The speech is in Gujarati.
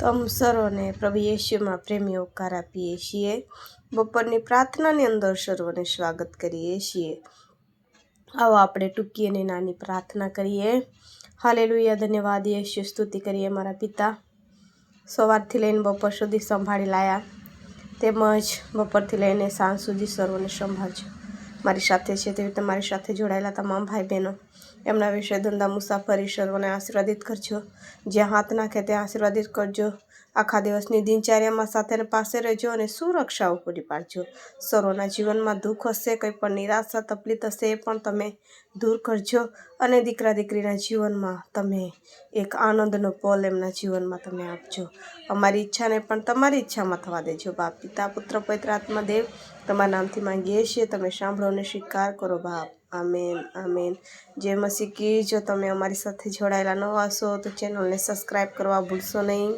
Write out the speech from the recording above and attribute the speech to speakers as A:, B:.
A: તો हम સર્વને પ્રભુ યેશુમાં પ્રેમી ઉપકાર આપીએ છીએ। બપોરની પ્રાર્થનાની અંદર સર્વને સ્વાગત કરીએ છીએ। આવો આપણે ટૂંકી અને નાની પ્રાર્થના કરીએ। હાલેલુયા, ધન્યવાદ યેશુ, સ્તુતિ કરીએ મારા પિતા, સવારથી લઈને બપોર સુધી સંભાળી લાયા, તેમજ બપોરથી લઈને સાંજ સુધી સર્વને સંભાળજો। મારી સાથે છે તેવી તમારી સાથે જોડાયેલા તમામ ભાઈ બહેનો, એમના વિશે ધંધા મુસાફરી સર્વને આશીર્વાદિત કરજો। જ્યાં હાથ નાખે ત્યાં આશીર્વાદિત કરજો। આખા દિવસની દિનચર્યામાં સાથે પાસે રહેજો અને સુરક્ષાઓ પૂરી પાડજો। સર્વના જીવનમાં દુઃખ હશે, કંઈ પણ નિરાશા તકલીફ હશે એ પણ તમે દૂર કરજો અને દીકરા દીકરીના જીવનમાં તમે એક આનંદનો પલ એમના જીવનમાં તમે આપજો। અમારી ઈચ્છાને પણ તમારી ઈચ્છામાં થવા દેજો। બાપ, પિતા, પુત્ર, પવિત્ર આત્મા દેવ, તમારા નામથી માંગીએ છીએ, તમે સાંભળો અને સ્વીકાર કરો બાપ। Amen amen. જય મસીહ કી। જો તમે અમારી સાથે જોડાયેલા ન હશો તો ચેનલને સબસ્ક્રાઈબ કરવા ભૂલશો નહીં।